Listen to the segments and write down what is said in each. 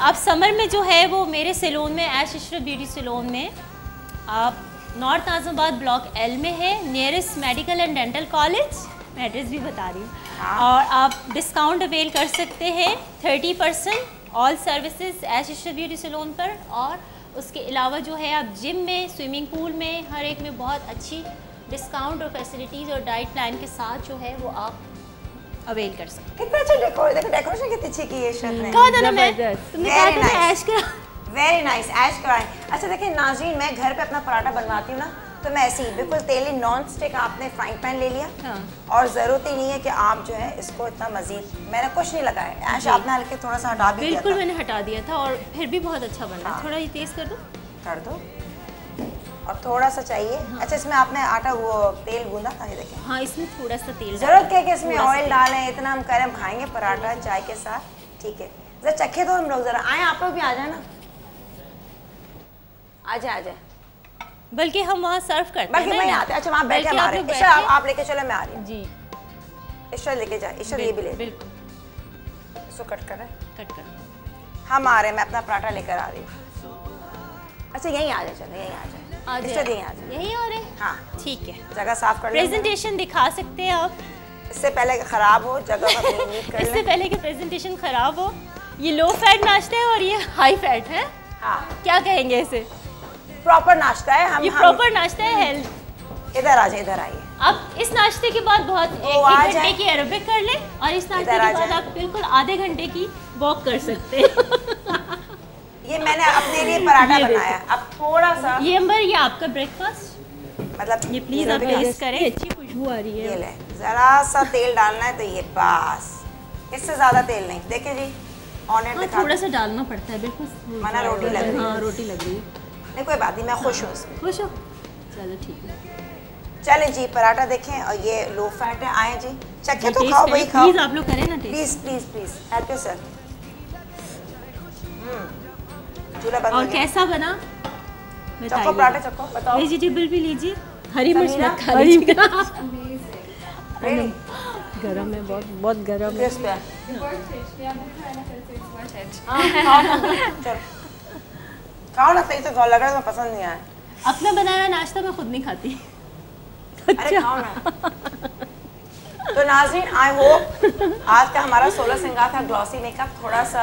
आप समर में जो है वो मेरे सैलून में, ऐश इशरत ब्यूटी सैलून में, आप नॉर्थ आज़माबाद ब्लॉक एल में है, nearest medical and dental college, मैं एड्रेस भी बता रही हूँ। और आप डिस्काउंट अवेल कर सकते हैं 30% ऑल सर्विसेज ऐश इशरत ब्यूटी सैलून पर। और उसके अलावा जो है आप जिम में, स्विमिंग पूल में, हर एक में बहुत अच्छी डिस्काउंट और फैसिलिटीज़ और डाइट प्लान के साथ जो है वो आप अवेल कर सकते हैं। कितना अच्छा डेकोरेशन कितनी अच्छी की है इशरत ने। कहा था ना मैं, तुमने कहा था ना ऐश का। वेरी नाइस, ऐश कराएं। अच्छा देखिए नाज़रीन, मैं घर पे अपना पराठा बनवाती हूँ ना, तो मैं ऐसे ही बिल्कुल तेली नॉन स्टिक आपने फ्राइंग पैन ले लिया। हाँ। और ज़रूरत ही नहीं है कि आप जो है इसको इतना मज़ीद, मैंने कुछ नहीं लगाया। ऐश आपने हल्के थोड़ा सा हटा भी दिया था। बिल्कुल मैंने हटा दिया था और फिर भी बहुत अच्छा बना। हाँ। थोड़ा ये तेज़ कर दो। कर दो। और थोड़ा सा चाहिए। हाँ। अच्छा इसमें आपने आटा वो तेल गूंदा था, ये देखें। हाँ, इसमें थोड़ा सा तेल। ज़रूरत क्या है कि इसमें ऑयल डालें, इतना हम करें, हम खाएंगे पराठा चाय के साथ। ठीक है, ज़रा चखे तो हम लोग, ज़रा आए आप लोग भी आ जाए ना, आ जाए। बल्कि हम वहाँ सर्व करते हैं। बल्कि मैं आते। अच्छा वहाँ बैठे हमारे। इशा आप लेके चलो, मैं आ रही हूँ जी। इशा लेके जाए। इशा ये भी ले, बिल्कुल इसको कट कर रहे हैं, कट कर। हम आ रहे हैं, मैं अपना पराठा लेकर आ रही हूँ। अच्छा यहीं आ जाए, चलो यहीं आ जाए। इशा यहीं आ जाए। यही आ रहे हैं। हाँ ठीक है, जगह साफ कर लें। प्रेजेंटेशन दिखा सकते हैं आप। इससे पहले कि खराब हो जगह का नीट कर इससे लें। पहले कि प्रेजेंटेशन खराब हो। ये लो फैट नाश्ता है और ये हाई फैट है। हाँ क्या कहेंगे इसे? प्रॉपर नाश्ता है। ये प्रॉपर नाश्ता है, हेल्थ। इधर आ जाए, इधर आइए। आप इस नाश्ते के बाद बहुत एक घंटे की एरोबिक कर लें और इस नाश्ते के बाद आप बिल्कुल आधे घंटे की वॉक कर सकते हैं। ये मैंने अपने लिए पराठा बनाया। अब थोड़ा सा ये अंबर, ये आपका ब्रेकफास्ट, मतलब ये प्लीज आप टेस्ट करें। अच्छी खुशबू आ रही ये है। ले, जरा सा तेल डालना है तो ये बस, इससे ज्यादा तेल नहीं। देखिए जी ऑनियन हाँ, दिखा, थोड़ा सा डालना पड़ता है। बिल्कुल मना रोटी लग रही है। हाँ, रोटी लग रही है। नहीं कोई बात नहीं, मैं खुश हूँ इसमें। खुश हो? चलो ठीक है। चलें जी पराठा देखें। और ये लो फैट है। आए जी चखे तो टेस्ट खाओ करें, भाई, खाओ प्लीज आप लोग करें ना test. Please please please help yourself. चूल्हा बंद हो और गया। कैसा बना चखो पराठा, चखो बताओ। वेजिटेबल भी लीजिए, हरी मिर्च समीना? मत खा लीजिएगा। Really? गरम है, बहुत गरम है। Crisp है। चलो खाओ ना, सही से खाओ, लग रहा है तुम्हें पसंद नहीं आया। अपना बनाया नाश्ता मैं खुद नहीं खाती। अरे खाओ ना। तो नाज़रीन आई होप आज का हमारा 16 श्रृंगार था ग्लॉसी मेकअप, थोड़ा सा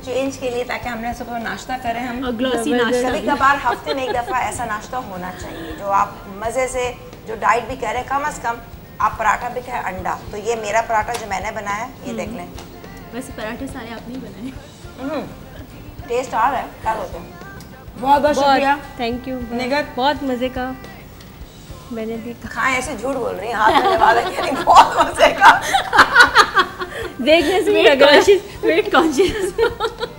चेंज के लिए, ताकि हमने सुबह नाश्ता करें। हम और ग्लॉसी नाश्ता कभी कभार हफ्ते में एक दफ़ा ऐसा नाश्ता होना चाहिए जो आप मज़े से, जो डाइट भी कह रहे हैं, कम अज़ कम आप पराठा भी खाएं, अंडा। तो ये मेरा पराठा जो मैंने बनाया, ये देख लें। वैसे पराठे सारे आपने ही बनाए। टेस्ट आ रहा है, क्या होते हैं। बहुत बहुत शुक्रिया, थैंक यू निगत। बहुत मज़े का। मैंने भी खाएं, ऐसे झूठ बोल रही हैं, हाथ में वाला कह रही बहुत मज़े का। देखने से भी लग रहा है। Wait conscious.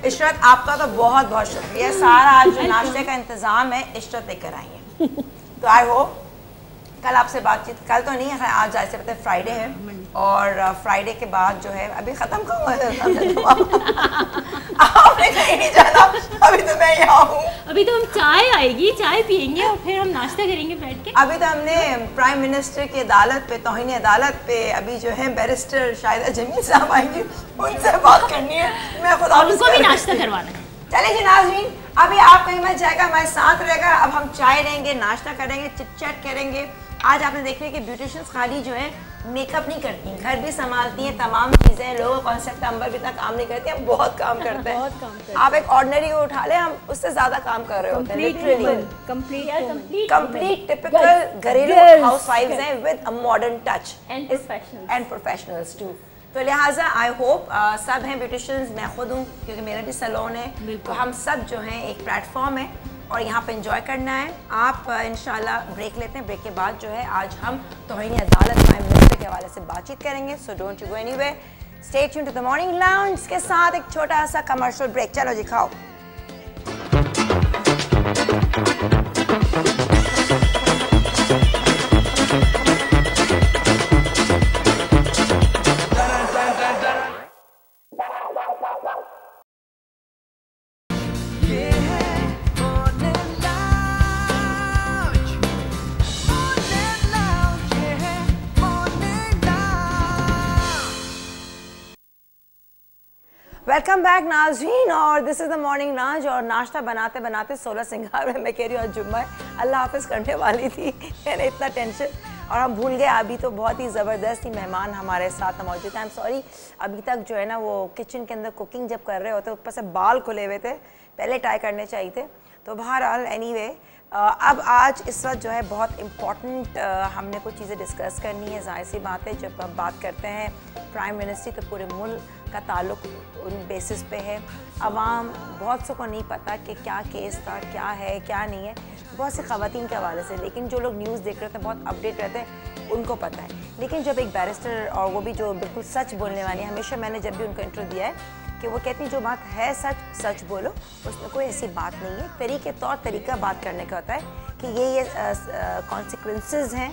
इशरत आपका तो बहुत बहुत शुक्रिया। सारा आज जो नाश्ते का इंतज़ाम है इशरत लेकर आई है। तो आई होप कल आपसे बातचीत, कल तो नहीं है, आज जैसे पता है फ्राइडे है, और फ्राइडे के बाद जो है अभी ख़त्म का हुआ है। आपने कहीं नहीं जाना, अभी तो मैं यहाँ हूँ। अभी तो हम चाय आएगी, चाय पियेंगे और फिर हम नाश्ता करेंगे बैठ के। अभी तो हमने प्राइम मिनिस्टर की अदालत पे, तौहीन अदालत पे, अभी जो है बैरिस्टर शाहिदा जमील साहब आएंगे, उनसे बात करनी है। मैं खुद उनको भी नाश्ता करवाना है। चले जी नाज़रीन, अभी आप कहीं मत जाएगा, हमारे साथ रहेगा। अब हम चाय लेंगे, नाश्ता करेंगे, चिट चैट करेंगे। आज आपने देखा कि ब्यूटिशियंस खाली जो है मेकअप नहीं करती, घर भी संभालती हैं, तमाम चीज़ें। लोगों का कॉन्सेप्ट अंबर भी इतना काम नहीं करती, हम बहुत काम करते हैं। बहुत काम करते हैं। आप एक ऑर्डिनरी को उठा ले, हम उससे ज़्यादा काम कर रहे होते हैं। कंप्लीट टिपिकल घरेलू हाउसवाइफ्स हैं with a modern touch and professionals too. तो लिहाजा आई होप सब हैं ब्यूटिशियंस, मैं खुद हूँ क्योंकि मेरा भी सैलून है, तो हम सब जो हैं एक प्लेटफॉर्म है और यहाँ पे एंजॉय करना है। आप इंशाल्लाह ब्रेक लेते हैं, ब्रेक के बाद जो है आज हम तौहीन अदालत प्राइम मिनिस्टर के हवाले से बातचीत करेंगे। So don't you go anywhere, stay tuned to the morning lounge के साथ एक छोटा सा कमर्शियल ब्रेक। चलो जी खाओ। वेलकम बैक नाज़रीन, और दिस इज़ द मॉर्निंग नाज। और नाश्ता बनाते बनाते 16 सिंगार में मैं कह रही हूँ आज जुम्मा है, अल्लाह हाफिज़ करने वाली थी, मैंने इतना टेंशन और हम भूल गए। अभी तो बहुत ही ज़बरदस्त ही मेहमान हमारे साथ मौजूद हैं। आई एम सॉरी, अभी तक जो है ना वो किचन के अंदर कुकिंग जब कर रहे होते ऊपर से बाल खुले हुए थे, पहले ट्राई करने चाहिए थे। तो बहरहाल एनीवे, अब आज इस वक्त जो है बहुत इम्पॉर्टेंट हमने कुछ चीज़ें डिस्कस करनी है। ज़ाहिर सी बात है, जब हम बात करते हैं प्राइम मिनिस्टर तो पूरे मुल्क का ताल्लुक उन बेसिस पे है। अवाम बहुत सौ को नहीं पता कि क्या केस था, क्या है क्या नहीं है, बहुत सी ख़वातीन के हवाले से, लेकिन जो लोग न्यूज़ देख रहे थे बहुत अपडेट रहते हैं उनको पता है। लेकिन जब एक बैरिस्टर और वो भी जो बिल्कुल सच बोलने वाली है, हमेशा मैंने जब भी उनको इंट्रो दिया है कि वो कहती जो बात है सच सच बोलो, उसमें कोई ऐसी बात नहीं है। तरीके तौर तरीका बात करने का होता है कि ये कॉन्सिक्वेंसेस हैं।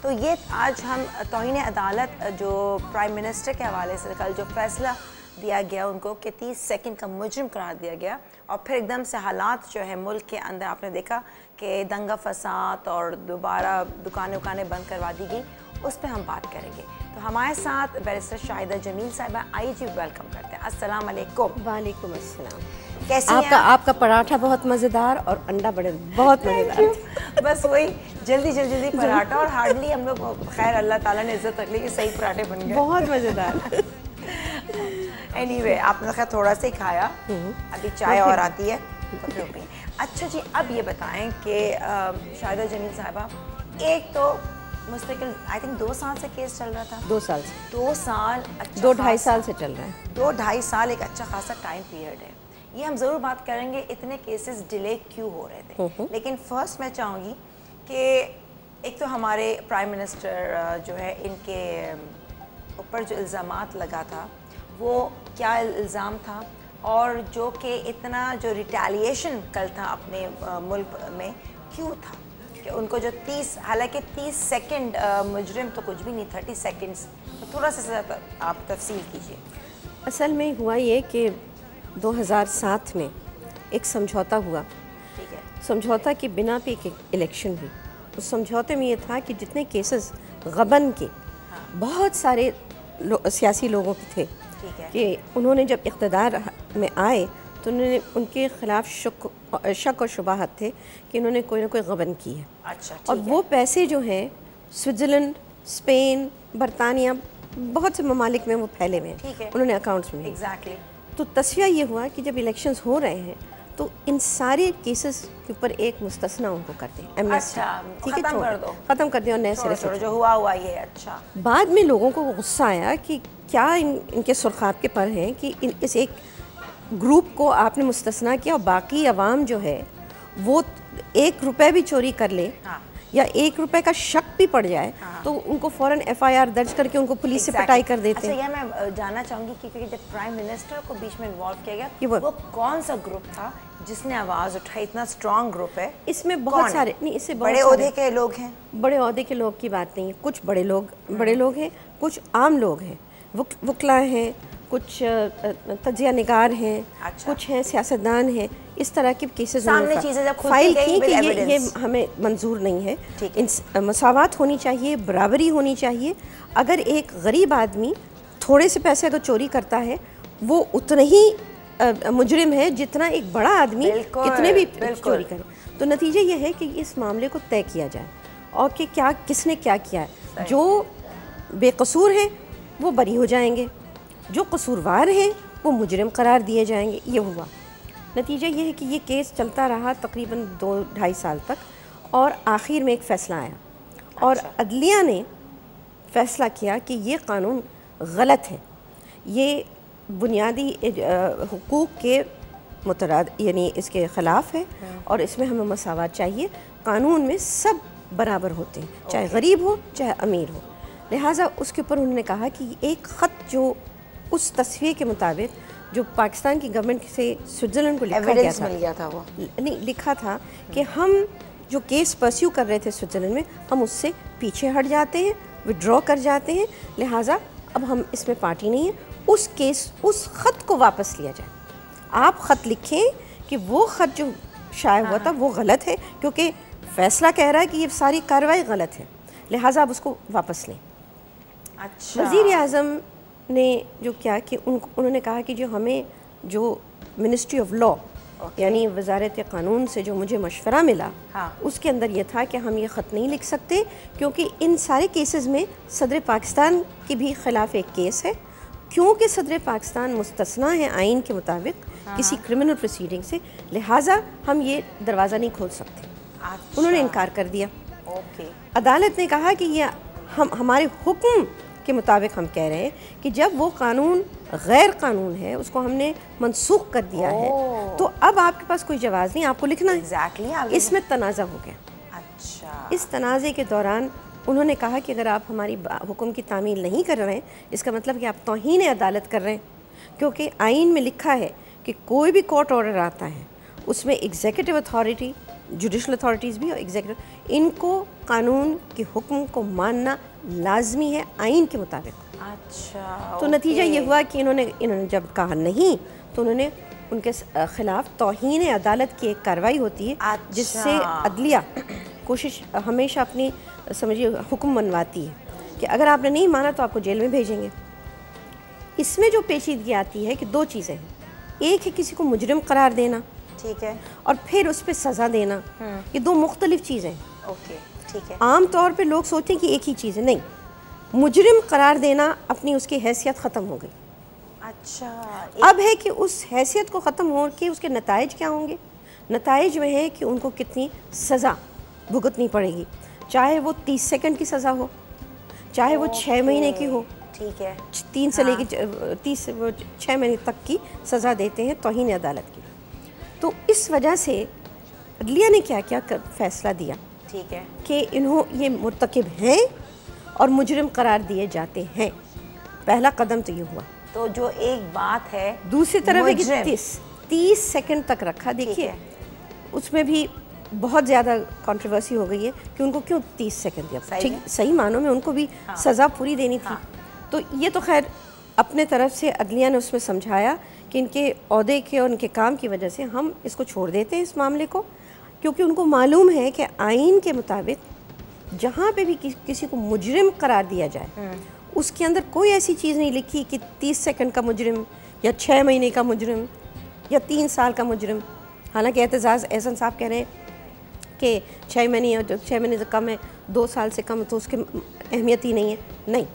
तो ये आज हम तौहीन अदालत जो प्राइम मिनिस्टर के हवाले से कल जो फैसला दिया गया उनको कि 30 सेकंड का मुजरिम करार दिया गया, और फिर एकदम से हालात जो है मुल्क के अंदर आपने देखा कि दंगा फसाद और दोबारा दुकानें उकानें बंद करवा दी गई, उस पर हम बात करेंगे। तो हमारे साथ बैरिस्टर शाहिदा जमील साहिबा, आइए जी, वेलकम करते हैं। अस्सलाम वालेकुम। वालेकुम अस्सलाम। कैसी हैं आपका पराठा बहुत मज़ेदार और अंडा बड़े बहुत मज़ेदार। बस वही जल्दी पराठा, और हार्डली हम लोग, खैर अल्लाह ताला ने इज्जत रख ली कि सही पराठे बन गए, बहुत मज़ेदार। एनीवे, आपने खैर थोड़ा सा ही खाया, अभी चाय और आती है तो फिर भी। अच्छा जी, अब ये बताएं कि शाहिदा जमील साहिबा, एक तो मुस्तकिल आई थिंक 2 साल से केस चल रहा था। 2 साल से 2 साल, अच्छा 2-2.5 साल से चल रहा है। 2-2.5 साल एक अच्छा खासा टाइम पीरियड है। ये हम ज़रूर बात करेंगे इतने केसेस डिले क्यों हो रहे थे, लेकिन फर्स्ट मैं चाहूँगी कि एक तो हमारे प्राइम मिनिस्टर जो है, इनके ऊपर जो इल्ज़ामात लगा था वो क्या इल्ज़ाम था, और जो कि इतना जो रिटेलिएशन कल था अपने मुल्क में क्यों था कि उनको जो 30, हालांकि 30 सेकंड मुजरिम तो कुछ भी नहीं, 30 सेकंड्स, तो थोड़ा सा आप तफसील कीजिए। असल में हुआ ये कि 2007 में एक समझौता हुआ। ठीक है। समझौता के बिना पे एक इलेक्शन हुई। उस समझौते में ये था कि जितने केसेस गबन के बहुत सारे सियासी लोगों के थे, कि उन्होंने जब इक़्तिदार में आए तो उन्होंने उनके ख़िलाफ़ शक और शुबाहत थे कि इन्होंने कोई ना कोई गबन की है। अच्छा, और वो पैसे जो हैं स्विट्ज़रलैंड, स्पेन, बरतानिया, बहुत से ममालिक में वो फैले हुए हैं, उन्होंने अकाउंट्स में। एग्जैक्टली। तो तस्वीर ये हुआ कि जब इलेक्शंस हो रहे हैं तो इन सारे केसेस के ऊपर एक मुस्तस्ना उनको कर दें, एमनेस्टी, ठीक है, ख़त्म कर दें और नए सिरे से जो हुआ ये। अच्छा, बाद में लोगों को गुस्सा आया कि क्या इनके सुरखाब के पर हैं कि इस एक ग्रुप को आपने मुस्तस्ना किया और बाकी अवाम जो है वो 1 रुपये भी चोरी कर ले, हाँ, या 1 रुपये का शक भी पड़ जाए, हाँ, तो उनको फ़ौरन FIR दर्ज करके उनको पुलिस से पिटाई कर देते हैं। अच्छा, यह मैं जानना चाहूँगी कि क्योंकि जब प्राइम मिनिस्टर को बीच में इन्वॉल्व किया गया, वो कौन सा ग्रुप था जिसने आवाज़ उठाई? इतना स्ट्रॉन्ग ग्रुप है इसमें, बहुत सारे नहीं, इससे बड़े ओहदे के लोग हैं। बड़े ओहदे के लोग की बात नहीं है, कुछ बड़े लोग हैं, कुछ आम लोग हैं, वकला हैं, कुछ तजिया निगार हैं, अच्छा, कुछ हैं सियासतदान हैं। इस तरह के केसेस सामने चीज़ें जब फाइल की कि ये हमें मंजूर नहीं है। मसावात होनी चाहिए, बराबरी होनी चाहिए। अगर एक गरीब आदमी थोड़े से पैसे अगर चोरी करता है वो उतना ही मुजरिम है जितना एक बड़ा आदमी कितने भी चोरी करे। तो नतीजा ये है कि इस मामले को तय किया जाए और कि क्या किसने क्या किया है। जो बेकसूर हैं वो बरी हो जाएंगे, जो कसूरवार हैं वो मुजरिम करार दिए जाएंगे। ये हुआ। नतीजा ये है कि ये केस चलता रहा तकरीबन 2-2.5 साल तक, और आखिर में एक फ़ैसला आया, और अदलिया ने फ़ैसला किया कि ये कानून गलत है, ये बुनियादी हुकूक के मुतराद यानी इसके ख़िलाफ़ है, और इसमें हमें मसावत चाहिए। कानून में सब बराबर होते हैं, चाहे गरीब हो चाहे अमीर हो। लिहाजा उसके ऊपर उन्होंने कहा कि एक ख़त जो उस तस्वीर के मुताबिक जो पाकिस्तान की गवर्नमेंट से स्विट्ज़रलैंड को लिखा था वो नहीं लिखा था कि हम जो केस परस्यू कर रहे थे स्विट्ज़रलैंड में, हम उससे पीछे हट जाते हैं, विड्रॉ कर जाते हैं, लिहाजा अब हम इसमें पार्टी नहीं है। उस ख़त को वापस लिया जाए। आप ख़त लिखें कि वो ख़त जो शाया हुआ था वो गलत है, क्योंकि फ़ैसला कह रहा है कि ये सारी कार्रवाई गलत है, लिहाजा आप उसको वापस लें। अच्छा। वज़ीर आज़म ने जो क्या कि उन्होंने कहा कि जो हमें जो मिनिस्ट्री ऑफ लॉ यानी वजारत क़ानून से जो मुझे मशवरा मिला, उसके अंदर ये था कि हम ये ख़त नहीं लिख सकते क्योंकि इन सारे केसेस में सदर पाकिस्तान के भी ख़िलाफ़ एक केस है, क्योंकि सदर पाकिस्तान मुस्तस्ना है आइन के मुताबिक किसी क्रिमिनल प्रोसीडिंग से, लिहाजा हम ये दरवाज़ा नहीं खोल सकते। उन्होंने इनकार कर दिया। अदालत ने कहा कि ये हमारे हुक्म के मुताबिक हम कह रहे हैं कि जब वो कानून गैर कानून है उसको हमने मनसूख कर दिया है तो अब आपके पास कोई जवाज़ नहीं, आपको लिखना है। इसमें तनाज़ा हो गया। अच्छा। इस तनाज़े के दौरान उन्होंने कहा कि अगर आप हमारी हुक्म की तामील नहीं कर रहे हैं इसका मतलब कि आप तौहीन अदालत कर रहे हैं, क्योंकि आइन में लिखा है कि कोई भी कोर्ट ऑर्डर आता है उसमें एग्जीक्यूटिव अथॉरिटी, जुडिशल अथॉरिटीज़ भी और एग्जीक्यूटिव, इनको कानून के हुक्म को मानना लाजमी है आइन के मुताबिक। अच्छा। तो नतीजा ये हुआ कि इन्होंने जब कहा नहीं तो उन्होंने उनके ख़िलाफ़ तौहीन अदालत की एक कार्रवाई होती है जिससे अदलिया कोशिश हमेशा अपनी समझिए हुक्म मनवाती है कि अगर आपने नहीं माना तो आपको जेल में भेजेंगे। इसमें जो पेचीदगी आती है कि दो चीज़ें हैं, एक है किसी को मुजरिम करार देना, ठीक है, और फिर उस पर सज़ा देना, ये दो मुख्तलिफ चीज़ें हैं। ओके, ठीक है। आम तौर पे लोग सोचते हैं कि एक ही चीज़ है, नहीं, मुजरिम करार देना अपनी उसकी हैसियत ख़त्म हो गई। अच्छा। अब है कि उस हैसियत को ख़त्म हो के उसके नताइज क्या होंगे। नताइज में है कि उनको कितनी सज़ा भुगतनी पड़ेगी, चाहे वो 30 सेकंड की सज़ा हो, चाहे वो 6 महीने की हो, ठीक है, 3 से लेकर 6 महीने तक की सज़ा देते हैं तौहीन अदालत की। तो इस वजह से अदलिया ने क्या क्या फ़ैसला दिया, ठीक है, कि ये मुर्तकिब हैं और मुजरिम करार दिए जाते हैं। पहला कदम तो ये हुआ। तो जो एक बात है दूसरी तरफ है कि 30 सेकंड तक रखा। देखिए उसमें भी बहुत ज़्यादा कंट्रोवर्सी हो गई है कि उनको क्यों 30 सेकंड दिया। ठीक, सही मानों में उनको भी सज़ा पूरी देनी थी। तो ये तो खैर अपने तरफ से अदलिया ने उसमें समझाया कि इनके ओहदे के और इनके काम की वजह से हम इसको छोड़ देते हैं इस मामले को, क्योंकि उनको मालूम है कि आइन के मुताबिक जहाँ पे भी किसी को मुजरिम करार दिया जाए उसके अंदर कोई ऐसी चीज़ नहीं लिखी कि 30 सेकंड का मुजरिम या 6 महीने का मुजरिम या 3 साल का मुजरिम। हालांकि एतजाज़ एहसन साहब कह रहे हैं कि 6 महीने या 6 महीने से कम है, 2 साल से कम है तो उसकी अहमियत ही नहीं है। नहीं,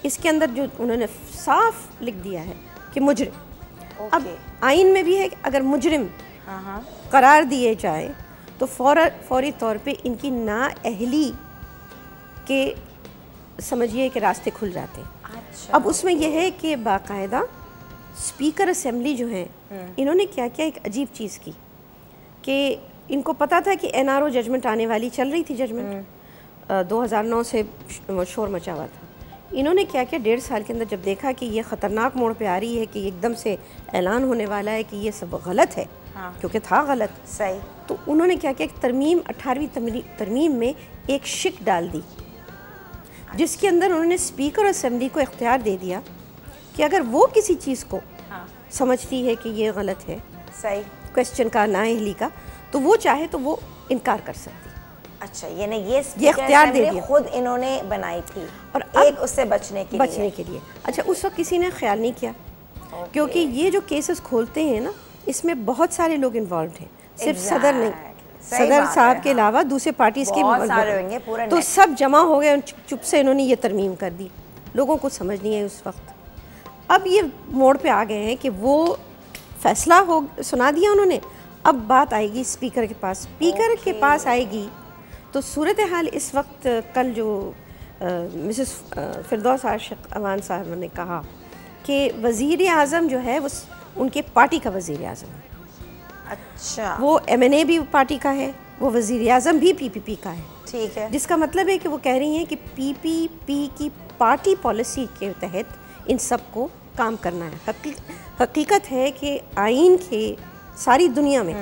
इसके अंदर जो उन्होंने साफ लिख दिया है कि मुजरिम। अब आइन में भी है कि अगर मुजरिम करार दिए जाए तो फौरी तौर पे इनकी नाअहली के समझिए कि रास्ते खुल जाते हैं। अच्छा। अब उसमें यह है कि बाकायदा स्पीकर असेंबली जो हैं इन्होंने क्या क्या एक अजीब चीज़ की कि इनको पता था कि NRO जजमेंट आने वाली, चल रही थी जजमेंट 2009 से शोर मचा हुआ था। इन्होंने क्या किया 1.5 साल के अंदर जब देखा कि ये ख़तरनाक मोड़ पे आ रही है कि एकदम से ऐलान होने वाला है कि ये सब गलत है, क्योंकि था गलत सही, तो उन्होंने क्या किया, एक तरमीम 18वीं तरमीम में एक शिक डाल दी जिसके अंदर उन्होंने स्पीकर असेंबली को इख्तियार दे दिया कि अगर वो किसी चीज़ को समझती है कि ये गलत है, सही, क्वेश्चन का, नाअहली का, तो वो चाहे तो वो इनकार कर सकती। अच्छा, यानी ये इख्तियार दे दिया, खुद इन्होंने बनाई थी और एक उससे बचने के लिए। अच्छा, उस वक्त किसी ने ख्याल नहीं किया क्योंकि ये जो केसेस खोलते हैं ना इसमें बहुत सारे लोग इन्वॉल्व हैं, सिर्फ सदर नहीं, सदर साहब के अलावा दूसरे पार्टीज के भी, तो सब जमा हो गए। चुप से इन्होंने ये तरमीम कर दी, लोगों को समझ नहीं है उस वक्त। अब ये मोड़ पे आ गए हैं कि वो फैसला हो सुना दिया उन्होंने, अब बात आएगी स्पीकर के पास। स्पीकर के पास आएगी तो सूरत हाल इस वक्त, कल जो मिसेस फिरदौस आशिक अवान साहब ने कहा कि वज़ीर आज़म जो है वो उनके पार्टी का वज़ीर आज़म है। अच्छा, वो MNA भी पार्टी का है, वो वज़ीर आज़म भी PPP का है, ठीक है, जिसका मतलब है कि वो कह रही हैं कि PPP की पार्टी पॉलिसी के तहत इन सब को काम करना है। हकीकत है कि आइन के सारी दुनिया में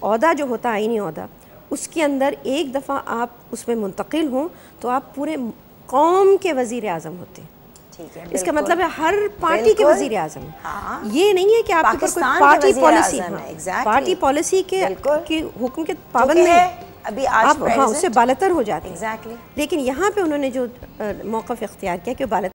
ओहदा जो होता है, आइनी ओहदा, उसके अंदर एक दफ़ा आप उसमें मुंतकिल हों तो आप पूरे कौम के वज़ीर आज़म होते हैं। ठीक है, इसका मतलब है हर पार्टी के वज़ीर आज़म है। ये नहीं है कि आपके ऊपर कोई पार्टी पॉलिसी, पार्टी पॉलिसी के हुक्म के पाबंद नहीं, अभी आप उससे बालतर हो जाते हैं। लेकिन यहाँ पे उन्होंने जो मौक़िफ़ इख्तियार किया कि बालतर